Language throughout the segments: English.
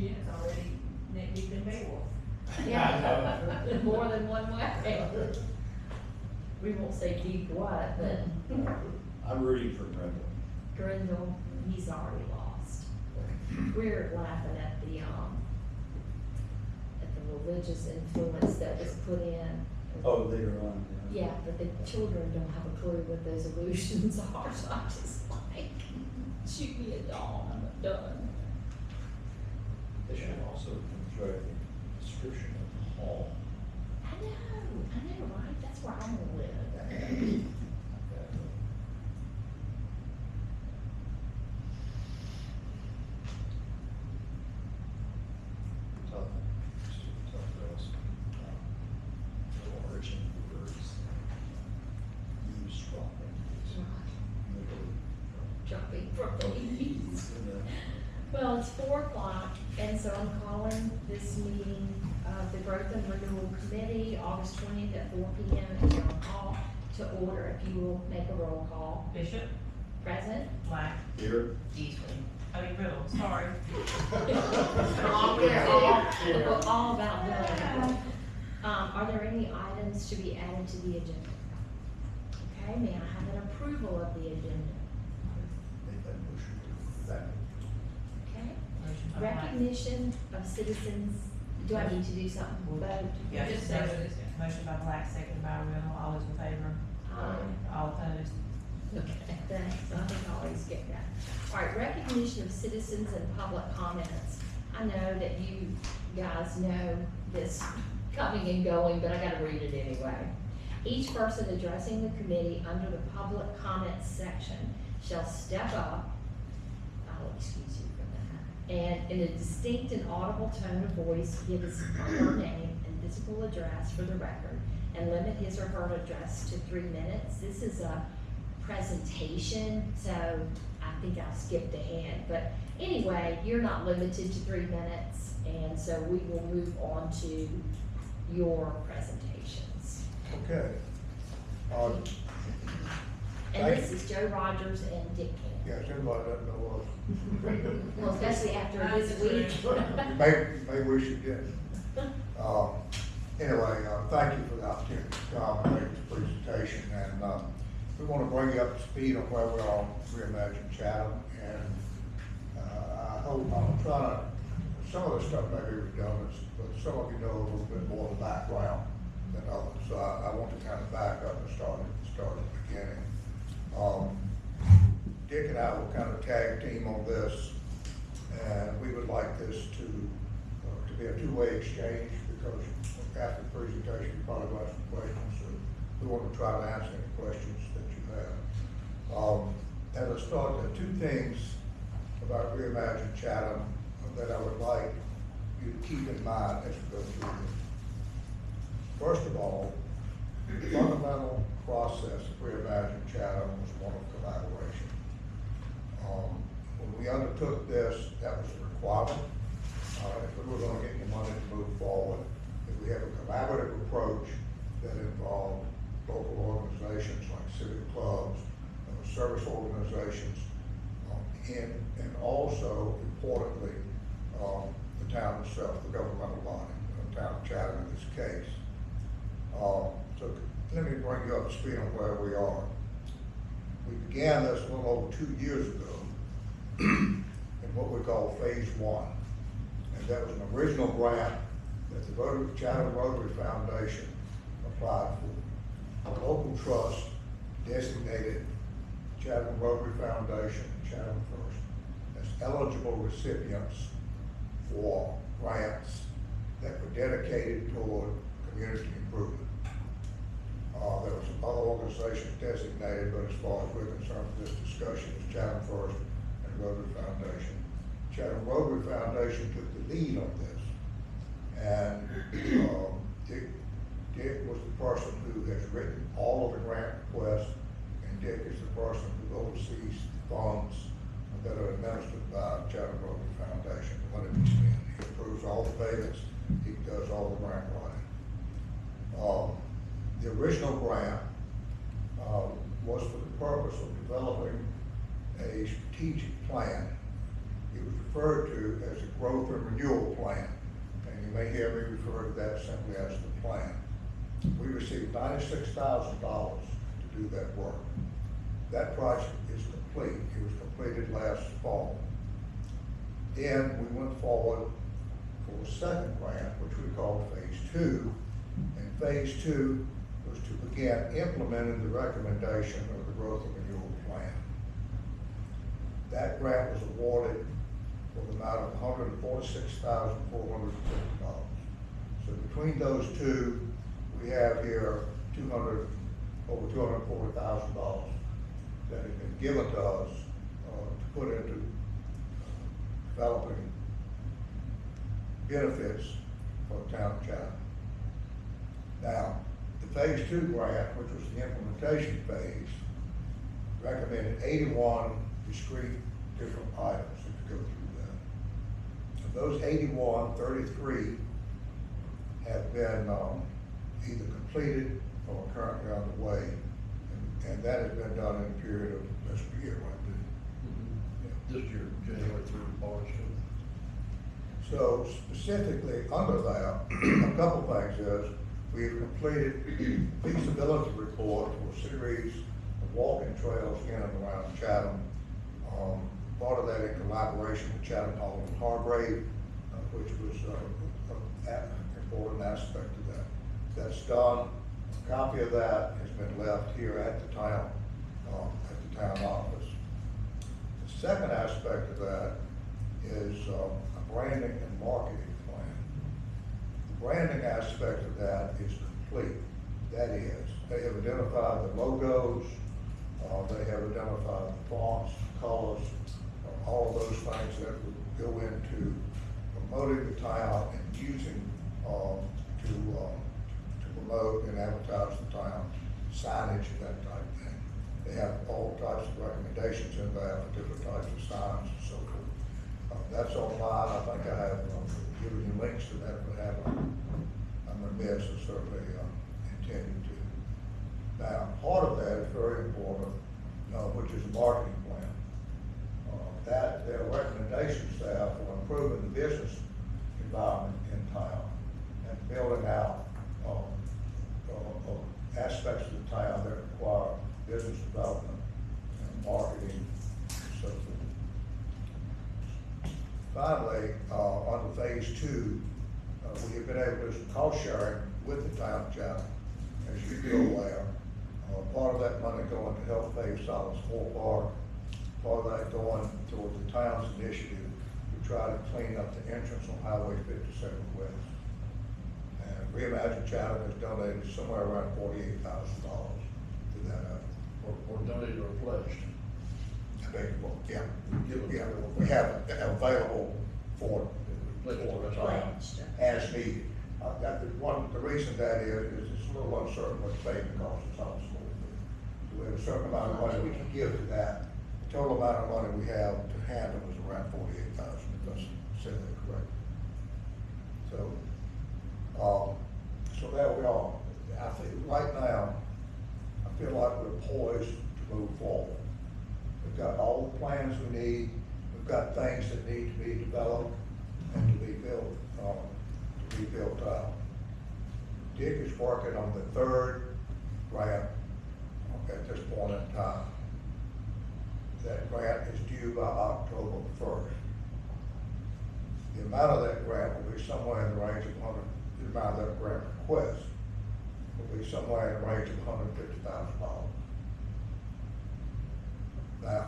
Jen is already neck deep in Beowulf. Yeah, more than one way. We won't say keep quiet, but I'm rooting for Brenda. Grindle, he's already lost. We're laughing at the religious influence that was put in. Oh, later on, yeah. Yeah, but the children don't have a clue what those illusions are, so I'm just like, shoot me a doll, I'm done. They should also enjoy the description of the hall. I know, right? That's where I wanna live. Tough girls. No origin words. Eavesdropping. Jumping from babies. Well, it's 4:00, and so I'm calling this meeting of the Growth and Renewal Committee, August 20th at 4 p.m. at Town Hall to order. If you will make a roll call. Bishop, Present. Black, Here. Riddle, sorry. We're all about done. Are there any items to be added to the agenda? Okay, may I have an approval of the agenda? Make that motion. Second. Okay. Motion by Black. Recognition of citizens, do I need to do something? Vote? Yeah, just motion by Black, second by Riddle, all those in favor? All opposed? Okay, thanks, I think I always get that. All right, recognition of citizens and public comments. I know that you guys know this coming and going, but I gotta read it anyway. Each person addressing the committee under the public comments section shall step up, I'll excuse you from that, and in a distinct and audible tone of voice, give his or her name and physical address for the record, and limit his or her address to 3 minutes. This is a presentation, so I think I skipped ahead, but anyway, you're not limited to 3 minutes, and so we will move on to your presentations. Okay. And this is Joe Rogers and Dick King. Yes, everybody doesn't know us. Well, especially after this week. Maybe we should get, anyway, thank you for the opportunity to come and make this presentation, and, we want to bring you up to speed on where we are on Reimagine Chatham, and, I hope I'm trying to, some of the stuff may be redundant, but some of you know a little bit more of the background than others, so I want to kind of back up and start at the beginning. Dick and I will kind of tag team on this, and we would like this to be a two-way exchange, because after the presentation, you probably will have some questions, so we want to try to answer any questions that you have. As I start, there are two things about Reimagine Chatham that I would like you to keep in mind as we go through this. First of all, the fundamental process of Reimagine Chatham was one of collaboration. When we undertook this, that was a requirement. If we were going to get the money to move forward, if we have a collaborative approach that involved local organizations like civic clubs, service organizations, and also, importantly, the town itself, the governmental body, the town of Chatham in this case. So let me bring you up to speed on where we are. We began this a little over 2 years ago in what we call phase 1. And that was an original grant that the Chatham Rotary Foundation applied for. A local trust designated Chatham Rotary Foundation, Chatham First, as eligible recipients for grants that were dedicated toward community improvement. There were some other organizations designated, but as far as we're concerned with this discussion, it's Chatham First and Rotary Foundation. Chatham Rotary Foundation took the lead on this, and Dick was the person who has written all of the grant requests, and Dick is the person who oversees funds that are administered by Chatham Rotary Foundation. Let it be spent. He approves all the payments, he does all the grant writing. The original grant was for the purpose of developing a strategic plan. It was referred to as the Growth and Renewal Plan. And you may hear me refer to that simply as the plan. We received $96,000 to do that work. That project is complete. It was completed last fall. Then we went forward for a second grant, which we called Phase 2. And Phase 2 was to begin implementing the recommendation of the Growth and Renewal Plan. That grant was awarded for the amount of $146,450. So between those two, we have here over $240,000 that has been given to us to put into developing benefits for the town of Chatham. Now, the Phase 2 grant, which was the implementation phase, recommended 81 discrete different items if you go through that. Of those 81, 33 have been either completed or currently underway, and that has been done in a period of less than a year, right? This year, January through March. So specifically under that, a couple things is, we've completed feasibility report for a series of walking trails in and around Chatham. Part of that in collaboration with Chatham Hall and Hargrave, which was an important aspect of that. That's done. A copy of that has been left here at the town office. The second aspect of that is a branding and marketing plan. The branding aspect of that is complete. That is, they have identified the logos, they have identified the fonts, colors, all of those things that would go into promoting the town and using to promote and advertise the town, signage, that type of thing. They have all types of recommendations in there for different types of signs and so forth. That's online. I think I have given you links to that, but I'm remiss and certainly intending to. Now, part of that is very important, which is the marketing plan. That there are recommendations there for improving the business environment in town and building out aspects of the town that require business development and marketing and so forth. Finally, on the Phase 2, we have been able to do some cost sharing with the town of Chatham. As you be aware, part of that money going to help pay Solid Sport Park, part of that going towards the town's initiative to try to clean up the entrance on Highway 57 West. And Reimagine Chatham has donated somewhere around $48,000 to that effort. Or donated or pledged. Yeah, Give yeah, them- we have it available for Pledged. the time as needed. The reason that is it's a little uncertain what the payment cost is on the school. So we have a certain amount of money we can give to that. The total amount of money we have to handle is around $48,000, if I said that correctly. So there we are. I think right now, I feel like we're poised to move forward. We've got all the plans we need. We've got things that need to be developed and to be built out. Dick is working on the third grant at this point in time. That grant is due by October 1st. The amount of that grant will be somewhere in the range of the amount of that grant request will be somewhere in the range of $150,000. Now,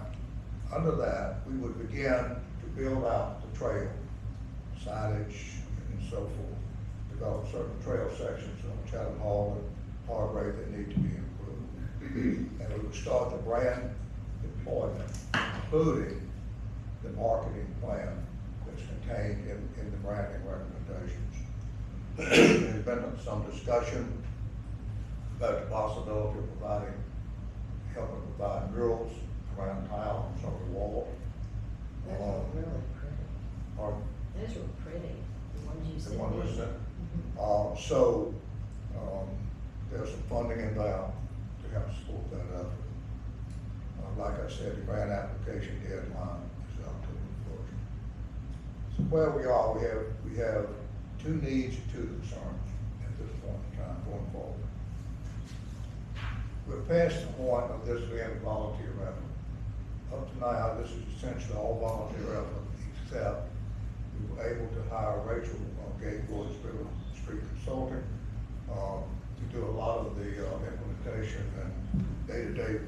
under that, we would begin to build out the trail, signage, and so forth. Develop certain trail sections on Chatham Hall and Hargrave that need to be improved. And we would start the brand deployment, including the marketing plan that's contained in the branding recommendations. There's been some discussion about the possibility of helping provide murals around town on some of the walls. Those are really pretty. Pardon? Those were pretty, the ones you The sent one me. we sent. Mhm. There's some funding in there to help support that effort. Like I said, the grant application deadline is October 1st. So where we are, we have two needs and two concerns at this point in time going forward. We're past the point of this being a volunteer effort. Up to now, this is essentially all volunteer effort, except we were able to hire Rachel Gatewood, street consultant, to do a lot of the implementation and day-to-day